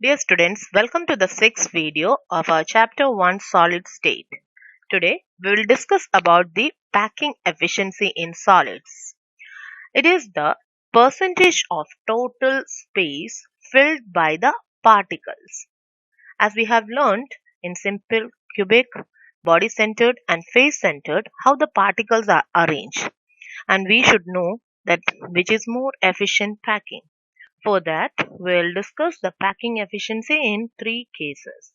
Dear students, welcome to the sixth video of our chapter 1 solid state. Today we will discuss about the packing efficiency in solids. It is the percentage of total space filled by the particles. As we have learned in simple, cubic, body centered and face centered how the particles are arranged, and we should know that which is more efficient packing. For that, we'll discuss the packing efficiency in three cases.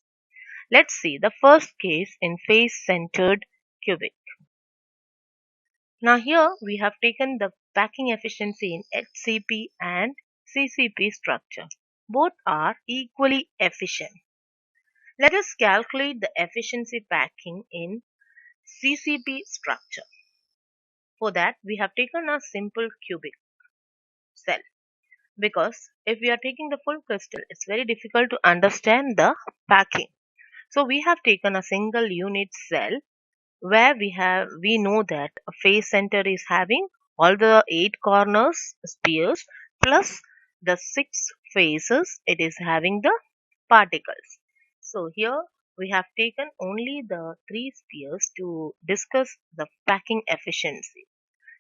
Let's see the first case in face-centered cubic. Now here we have taken the packing efficiency in HCP and CCP structure. Both are equally efficient. Let us calculate the efficiency packing in CCP structure. For that, we have taken a simple cubic cell. Because if we are taking the full crystal, it's very difficult to understand the packing. So we have taken a single unit cell where we know that a face center is having all the 8 corners spheres plus the 6 faces it is having the particles. So here we have taken only the 3 spheres to discuss the packing efficiency.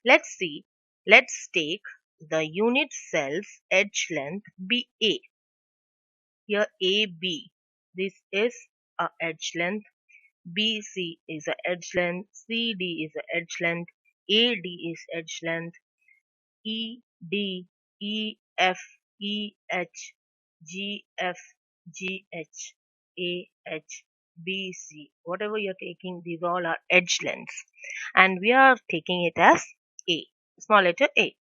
Let's see. Let's take the unit cell's edge length BA. Here AB. This is a edge length. BC is a edge length. CD is a edge length. AD is edge length. ED, EF, EH, GF, GH, AH, BC. Whatever you're taking, these all are edge lengths. And we are taking it as A. Small letter A.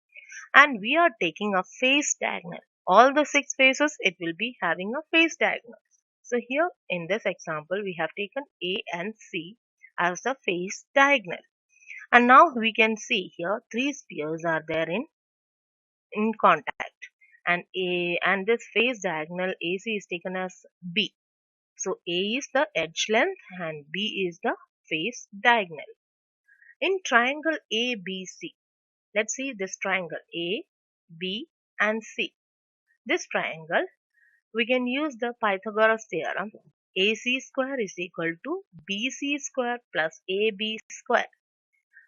And we are taking a face diagonal. All the 6 faces, it will be having a face diagonal. So here in this example, we have taken A and C as the face diagonal. And now we can see here 3 spheres are there in contact. And this face diagonal AC is taken as B. So A is the edge length and B is the face diagonal. In triangle ABC, let's see this triangle A, B and C. This triangle, we can use the Pythagoras theorem. AC square is equal to BC square plus AB square.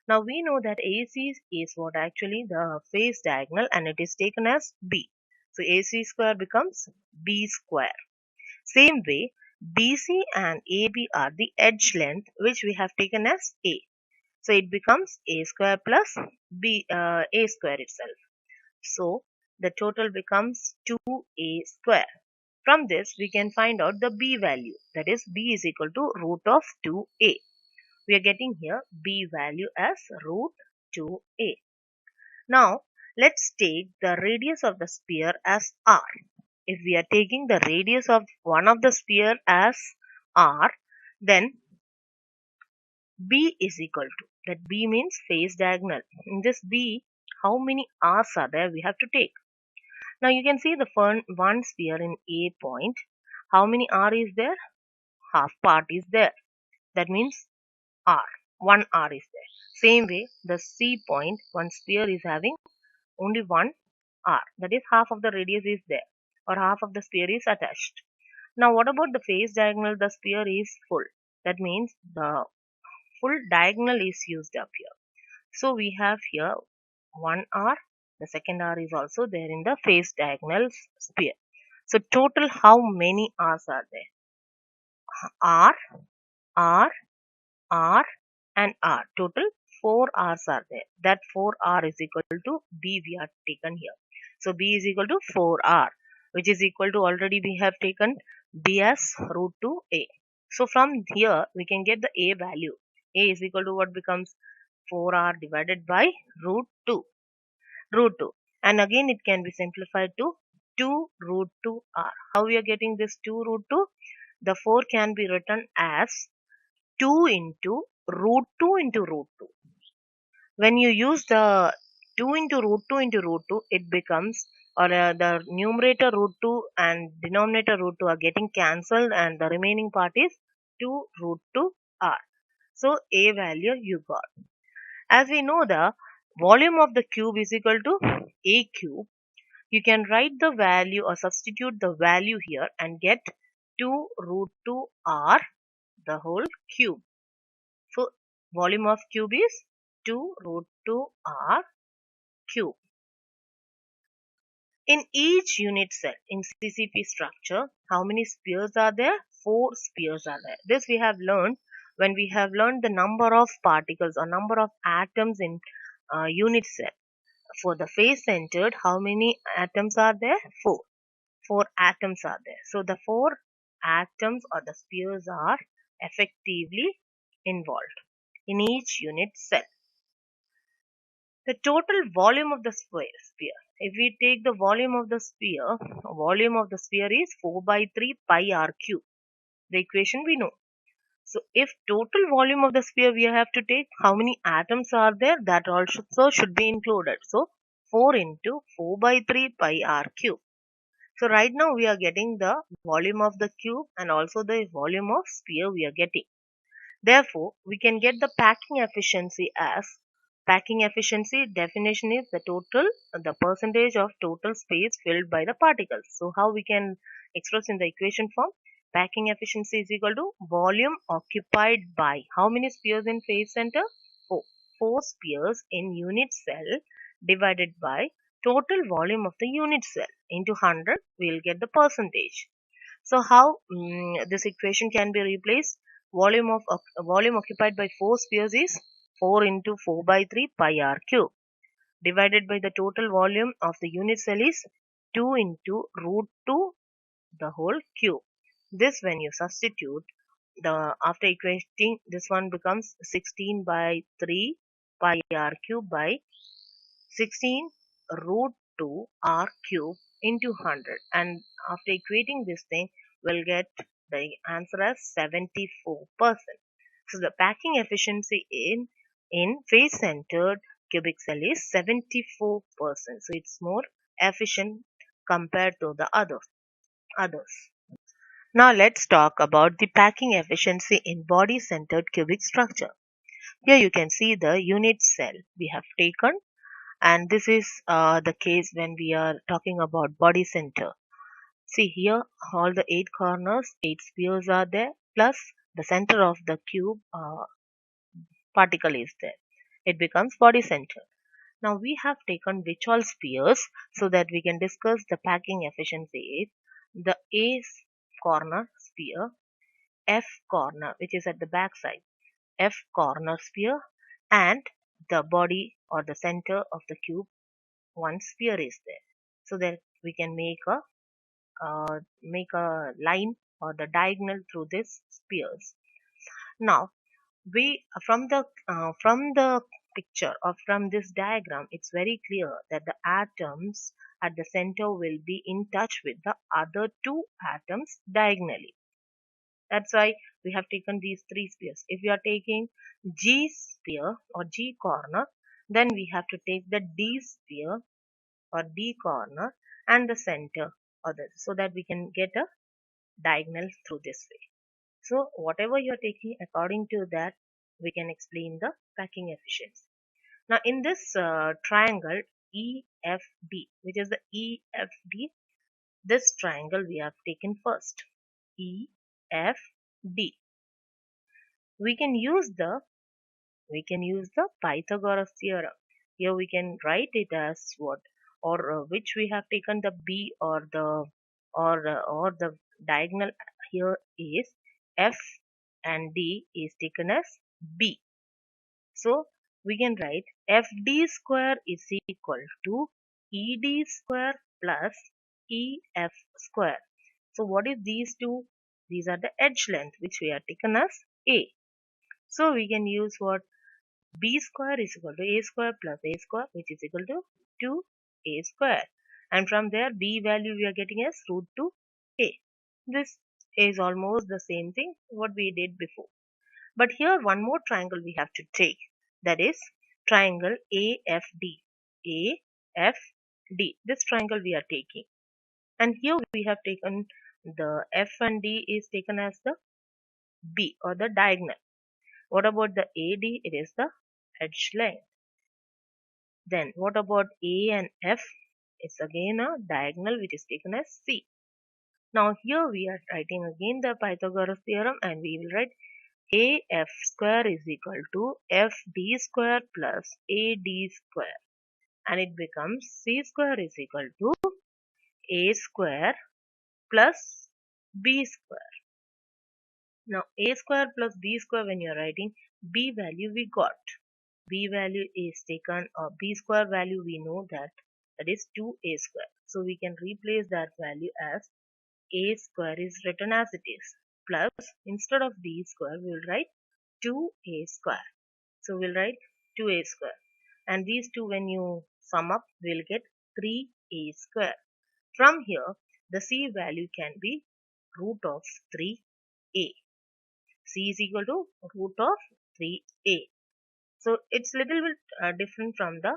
Now we know that AC is what actually the face diagonal and it is taken as B. So AC square becomes B square. Same way, BC and AB are the edge length which we have taken as A. So it becomes A square plus A square itself. So the total becomes 2A square. From this we can find out the B value, that is B is equal to root of 2A. We are getting here B value as root 2A. Now let's take the radius of the sphere as R. If we are taking the radius of one of the sphere as R, then B is equal to, that B means face diagonal. In this B, how many R's are there we have to take? Now you can see the one sphere in A point. How many R is there? Half part is there. That means R. 1 R is there. Same way, the C point, one sphere is having only 1 R. That is half of the radius is there, or half of the sphere is attached. Now what about the face diagonal? The sphere is full. That means the full diagonal is used up here. So we have here 1 R. The second R is also there in the face diagonal sphere. So total how many R's are there? R, R, R and R. Total 4 R's are there. That 4 R is equal to B we are taken here. So B is equal to 4 R, which is equal to, already we have taken B as root 2A. So from here we can get the A value. A is equal to what becomes 4R divided by root 2. Root 2. And again it can be simplified to 2 root 2R. How we are getting this 2 root 2? The 4 can be written as 2 into root 2 into root 2. When you use the 2 into root 2, it becomes, or the numerator root 2 and denominator root 2 are getting cancelled and the remaining part is 2 root 2R. So A value you got. As we know, the volume of the cube is equal to A cube. You can write the value or substitute the value here and get 2 root 2 r the whole cube. So volume of cube is 2 root 2 r cube. In each unit cell in CCP structure, how many spheres are there? 4 spheres are there. This we have learned when we have learned the number of particles or number of atoms in unit cell. For the face centered, how many atoms are there? 4. 4 atoms are there. So the 4 atoms or the spheres are effectively involved in each unit cell. The total volume of the sphere. If we take the volume of the sphere is 4 by 3 pi r cube. The equation we know. So if total volume of the sphere we have to take, how many atoms are there? That also should be included. So 4 into 4 by 3 pi r cube. So right now we are getting the volume of the cube and also the volume of sphere we are getting. Therefore, we can get the packing efficiency as packing efficiency definition is the percentage of total space filled by the particles. So how we can express in the equation form? Packing efficiency is equal to volume occupied by how many spheres in phase center? 4. 4 spheres in unit cell divided by total volume of the unit cell into 100. We will get the percentage. So how this equation can be replaced? Volume occupied by 4 spheres is 4 into 4 by 3 pi r cube divided by the total volume of the unit cell is 2 into root 2 the whole cube. This when you substitute after equating, this one becomes 16 by 3 pi r cube by 16 root 2 r cube into 100, and after equating this thing we'll get the answer as 74%. So the packing efficiency in face centered cubic cell is 74%. So it's more efficient compared to the others. Now let's talk about the packing efficiency in body centered cubic structure. Here you can see the unit cell we have taken, and this is the case when we are talking about body center. See here, all the 8 corners, 8 spheres are there, plus the center of the cube particle is there. It becomes body center. Now we have taken which all spheres so that we can discuss the packing efficiency is the A corner sphere, F corner which is at the back side, F corner sphere, and the body or the center of the cube, one sphere is there. So that we can make a line or the diagonal through these spheres. Now we from the picture or from this diagram, it's very clear that the atoms at the center will be in touch with the other 2 atoms diagonally. That's why we have taken these 3 spheres. If we are taking G sphere or G corner, then we have to take the D sphere or D corner and the center so that we can get a diagonal through this way. So whatever you are taking, according to that we can explain the packing efficiency. Now in this triangle EFD, which is the EFD, this triangle we have taken first, EFD. We can use the Pythagoras theorem. Here we can write it as what, or which we have taken the B or the diagonal here is F and D is taken as B. So we can write FD square is equal to ED square plus EF square. So what is these two? These are the edge length which we are taken as A. So we can use what? B square is equal to A square plus A square, which is equal to 2A square. And from there B value we are getting as root 2A. This is almost the same thing what we did before. But here one more triangle we have to take, that is triangle AFD. AFD. This triangle we are taking. And here we have taken the F and D is taken as the B or the diagonal. What about the AD? It is the edge length. Then what about A and F? It's again a diagonal which is taken as C. Now here we are writing again the Pythagoras theorem, and we will write AF square is equal to FD square plus AD square, and it becomes C square is equal to A square plus B square. Now A square plus B square, when you are writing B value we got. B value is taken, or B square value we know that is 2A square. So we can replace that value as A square is written as it is, plus instead of B square we will write 2A square. So we'll write 2A square, and these two when you sum up we'll get 3A square. From here the C value can be root of 3A. C is equal to root of 3A. So it's little bit different from the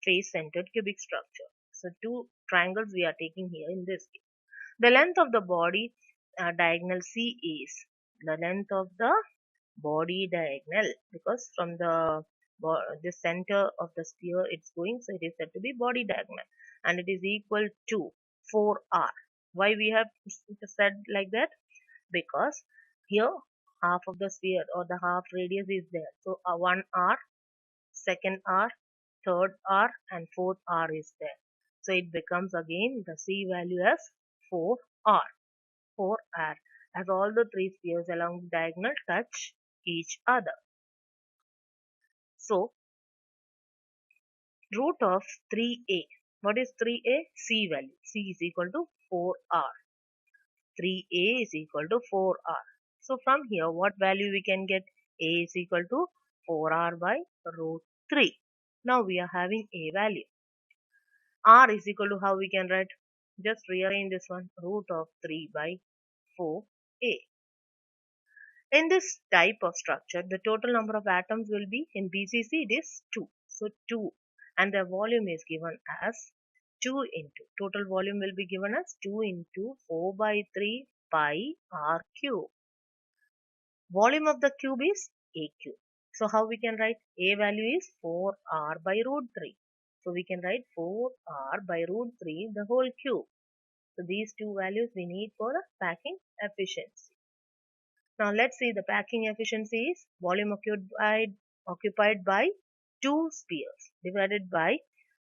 face-centered cubic structure. So two triangles we are taking here in this case. The length of the body diagonal C is the length of the body diagonal, because from the center of the sphere it's going, so it is said to be body diagonal, and it is equal to 4R. Why we have said like that? Because here half of the sphere or the half radius is there, so 1R, second R, third R, and fourth R is there. So it becomes again the C value as 4R. 4R, as all the three spheres along the diagonal touch each other. So root of 3A. What is 3A? C value. C is equal to 4R. 3A is equal to 4R. So from here what value we can get? A is equal to 4R by root 3. Now we are having A value. R is equal to, how we can write? Just rearrange this one. Root of 3 by 4A. In this type of structure, the total number of atoms will be, in BCC it is 2. So 2, and the volume is given as 2 into, total volume will be given as 2 into 4 by 3 pi R cube. Volume of the cube is A cube. So how we can write? A value is 4R by root 3. So we can write 4R by root 3 the whole cube. So these two values we need for the packing efficiency. Now let's see the packing efficiency is volume occupied by two spheres divided by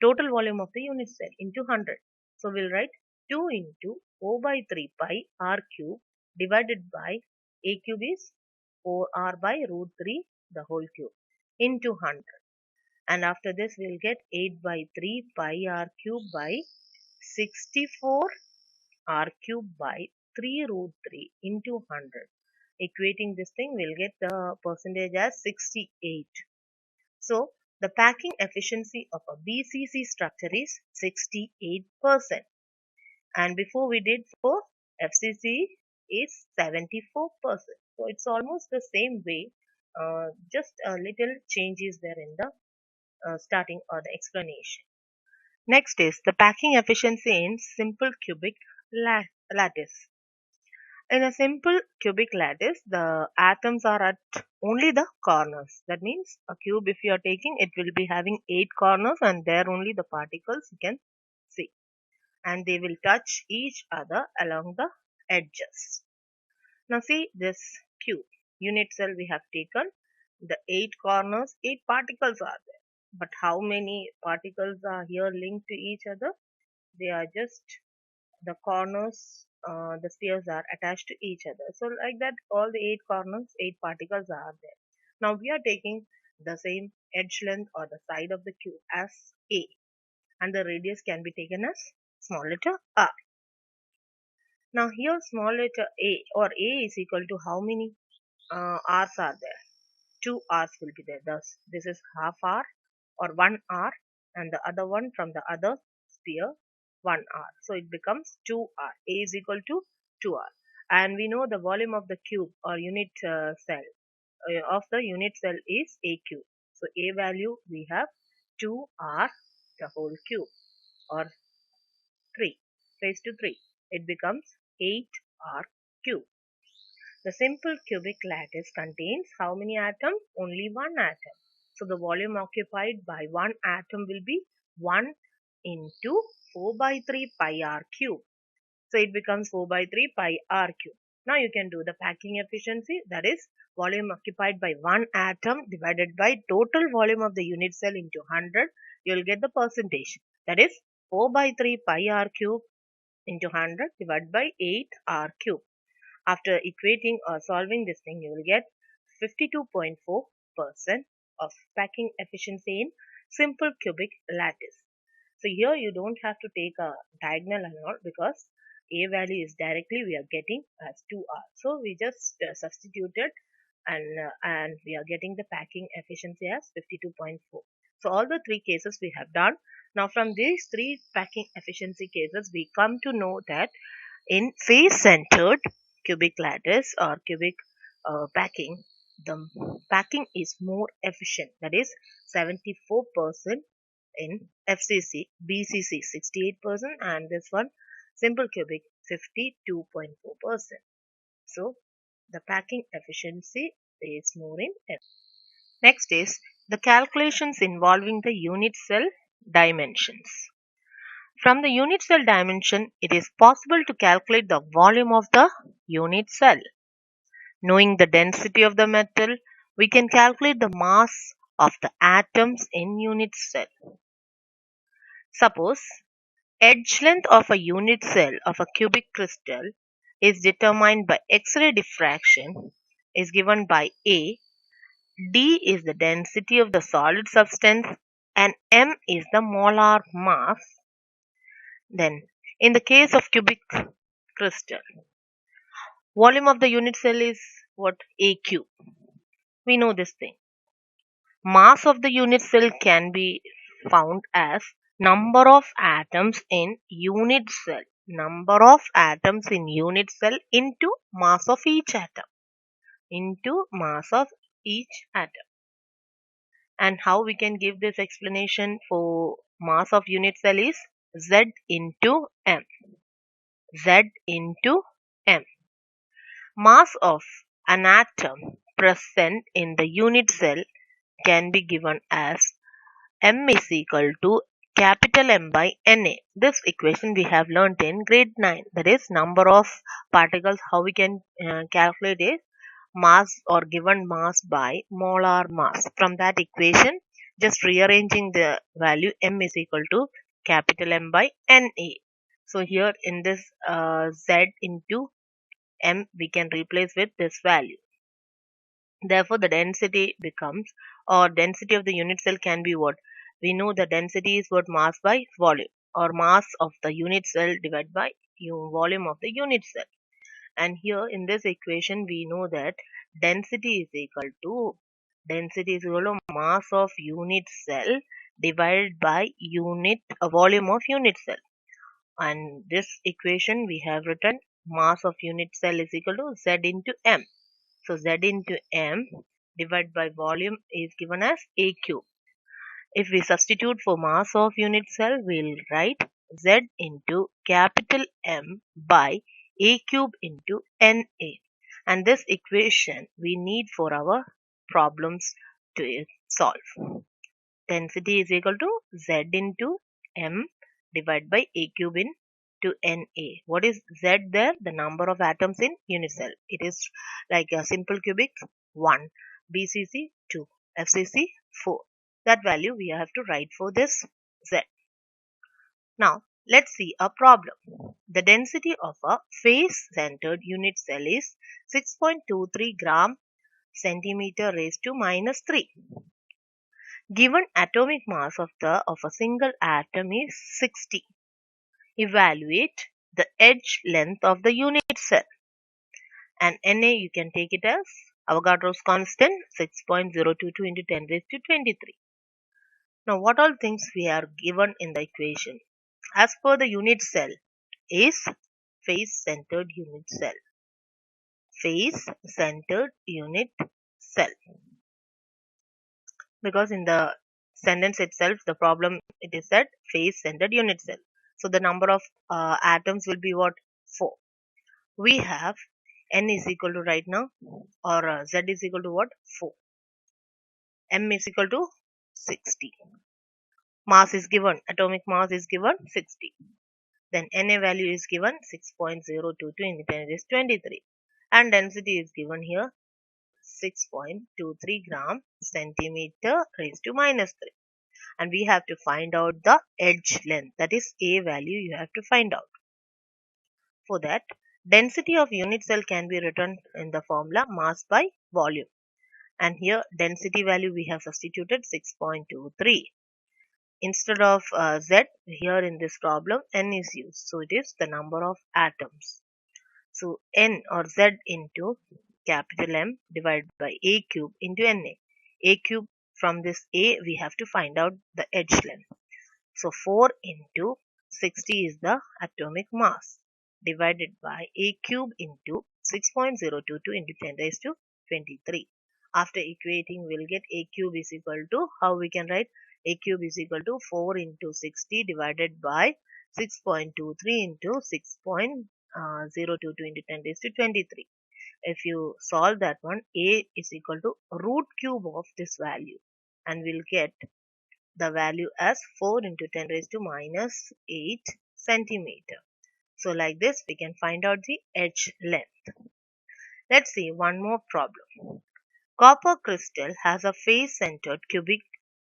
total volume of the unit cell into 100. So we'll write 2 into 4 by 3 pi R cube divided by A cube is 4R by root 3 the whole cube into 100. And after this we'll get 8 by 3 pi R cube by 64 R cube by 3 root 3 into 100. Equating this thing, we'll get the percentage as 68. So the packing efficiency of a BCC structure is 68%. And before we did for FCC is 74%. So it's almost the same way, just a little change is there in the starting or the explanation. Next is the packing efficiency in simple cubic lattice. In a simple cubic lattice, the atoms are at only the corners. That means a cube, if you are taking, it will be having 8 corners, and there only the particles you can see. And they will touch each other along the edges. Now see this cube. Unit cell we have taken. The 8 corners, 8 particles are there. But how many particles are here linked to each other? They are just the corners, the spheres are attached to each other. So like that, all the 8 corners, 8 particles are there. Now we are taking the same edge length or the side of the cube as A, and the radius can be taken as small letter r. Now here small letter A or A is equal to how many r's are there? 2 r's will be there. Thus this is half r or 1 r, and the other one from the other sphere 1R. So it becomes 2R. A is equal to 2R. And we know the volume of the cube or unit cell of the unit cell is A cube. So A value we have 2R the whole cube, or 3 raised to 3. It becomes 8R cube. The simple cubic lattice contains how many atoms? Only one atom. So the volume occupied by one atom will be 1 into 4 by 3 pi r cube. So it becomes 4 by 3 pi r cube. Now you can do the packing efficiency, that is volume occupied by one atom divided by total volume of the unit cell into 100. You will get the percentage, that is 4 by 3 pi r cube into 100 divided by 8 r cube. After equating or solving this thing, you will get 52.4% of packing efficiency in simple cubic lattice. So here you don't have to take a diagonal and all, because A value is directly we are getting as 2R. So we just substituted, and we are getting the packing efficiency as 52.4. So all the three cases we have done. Now from these three packing efficiency cases, we come to know that in face-centered cubic lattice or cubic packing, the packing is more efficient. That is 74% in FCC, BCC 68%, and this one simple cubic 52.4%. So the packing efficiency is more in F. Next is the calculations involving the unit cell dimensions. From the unit cell dimension, it is possible to calculate the volume of the unit cell. Knowing the density of the metal, we can calculate the mass of the atoms in unit cell. Suppose edge length of a unit cell of a cubic crystal is determined by X-ray diffraction is given by A. D is the density of the solid substance and M is the molar mass. Then in the case of cubic crystal, volume of the unit cell is what? A cube. We know this thing. Mass of the unit cell can be found as number of atoms in unit cell. Number of atoms in unit cell into mass of each atom. Into mass of each atom. And how we can give this explanation for mass of unit cell is Z into M. Z into M. Mass of an atom present in the unit cell can be given as M is equal to capital M by Na. This equation we have learnt in grade 9. That is number of particles. How we can calculate is mass or given mass by molar mass. From that equation, just rearranging the value, M is equal to capital M by Na. So here in this Z into M, we can replace with this value. Therefore, the density becomes, or density of the unit cell can be what? We know the density is what? Mass by volume, or mass of the unit cell divided by volume of the unit cell. And here in this equation, we know that density is equal to mass of unit cell divided by volume of unit cell. And this equation we have written mass of unit cell is equal to Z into M. So Z into M divided by volume is given as A cube. If we substitute for mass of unit cell, we'll write Z into capital M by A cube into Na. And this equation we need for our problems to solve. Density is equal to Z into M divided by A cube into Na. What is Z there? The number of atoms in unit cell. It is like a simple cubic 1, BCC 2, FCC 4. That value we have to write for this Z. Now let's see a problem. The density of a face-centered unit cell is 6.23 gram centimeter raised to minus 3. Given atomic mass of a single atom is 60. Evaluate the edge length of the unit cell. And Na you can take it as Avogadro's constant 6.022 into 10 raised to 23. Now what all things we are given in the equation? As per the unit cell is face-centered unit cell. Face-centered unit cell. Because in the sentence itself, the problem it is said face-centered unit cell. So the number of atoms will be what? 4. We have N is equal to right now, or Z is equal to what? 4. M is equal to 60. Mass is given, atomic mass is given 60. Then Na value is given 6.022 into 10 raised to 23. And density is given here 6.23 gram centimeter raised to minus 3. And we have to find out the edge length, that is A value you have to find out. For that, density of unit cell can be written in the formula mass by volume. And here density value we have substituted 6.23. Instead of Z, here in this problem N is used. So it is the number of atoms. So N or Z into capital M divided by A cube into Na. A cube, from this A we have to find out the edge length. So 4 into 60 is the atomic mass divided by A cube into 6.022 into 10 raised to 23. After equating, we'll get A cube is equal to, how we can write, A cube is equal to 4 into 60 divided by 6.23 into 6.022 into 10 raised to 23. If you solve that one, A is equal to root cube of this value, and we'll get the value as 4 into 10 raised to minus 8 centimeter. So like this we can find out the edge length. Let's see one more problem. Copper crystal has a face-centered cubic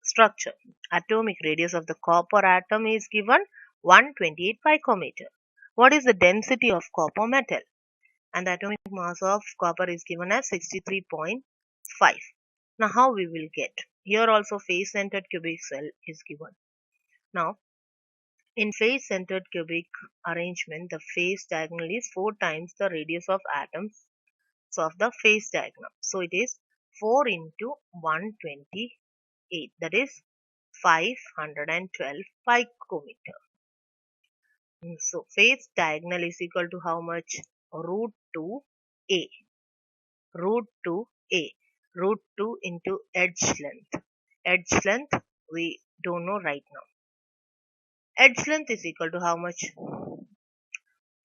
structure. Atomic radius of the copper atom is given 128 picometer. What is the density of copper metal? And the atomic mass of copper is given as 63.5. Now how we will get? Here also face-centered cubic cell is given. Now in face-centered cubic arrangement, the face diagonal is 4 times the radius of atoms of the face diagonal. So it is 4 into 128, that is 512 picometer. So face diagonal is equal to how much? Root 2a. Root 2a. Root 2 into edge length. Edge length we don't know right now. Edge length is equal to how much?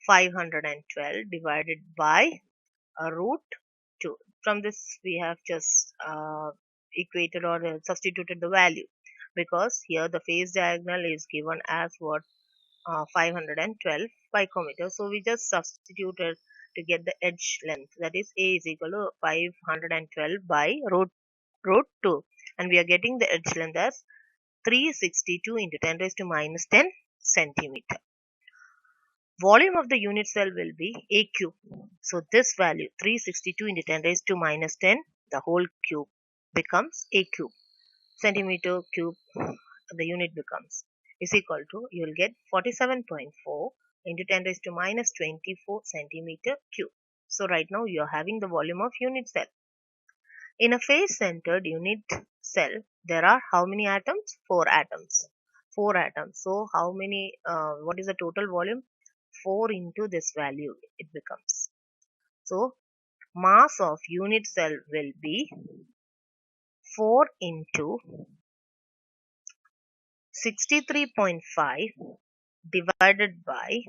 512 divided by root 2. From this we have just equated or substituted the value, because here the face diagonal is given as what? 512 picometer. So we just substituted to get the edge length, that is A is equal to 512 by root 2, and we are getting the edge length as 362 into 10 raised to minus 10 centimeter. Volume of the unit cell will be A cube. So this value 362 into 10 raised to minus 10, the whole cube becomes A cube. Centimeter cube, the unit becomes, is equal to, you will get 47.4 into 10 raised to minus 24 centimeter cube. So right now you are having the volume of unit cell. In a face-centered unit cell, there are how many atoms? 4 atoms. 4 atoms. So how many, what is the total volume? 4 into this value it becomes. So mass of unit cell will be 4 into 63.5 divided by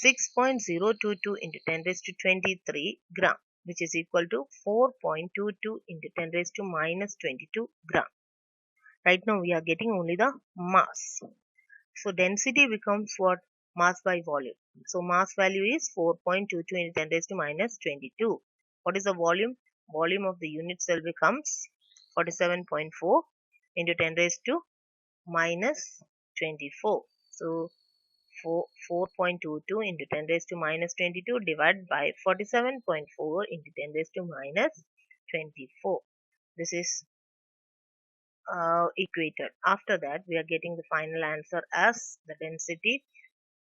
6.022 into 10 raised to 23 gram, which is equal to 4.22 into 10 raised to minus 22 gram. Right now we are getting only the mass. So density becomes what? Mass by volume. So mass value is 4.22 into 10 raised to minus 22. What is the volume? Volume of the unit cell becomes 47.4 into 10 raised to minus 24. So 4.22 into 10 raised to minus 22 divided by 47.4 into 10 raised to minus 24. This is equated. After that we are getting the final answer as the density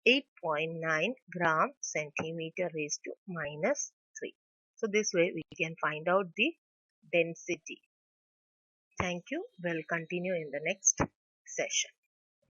8.9 gram centimeter raised to minus 3. So this way we can find out the density. Thank you. We'll continue in the next session.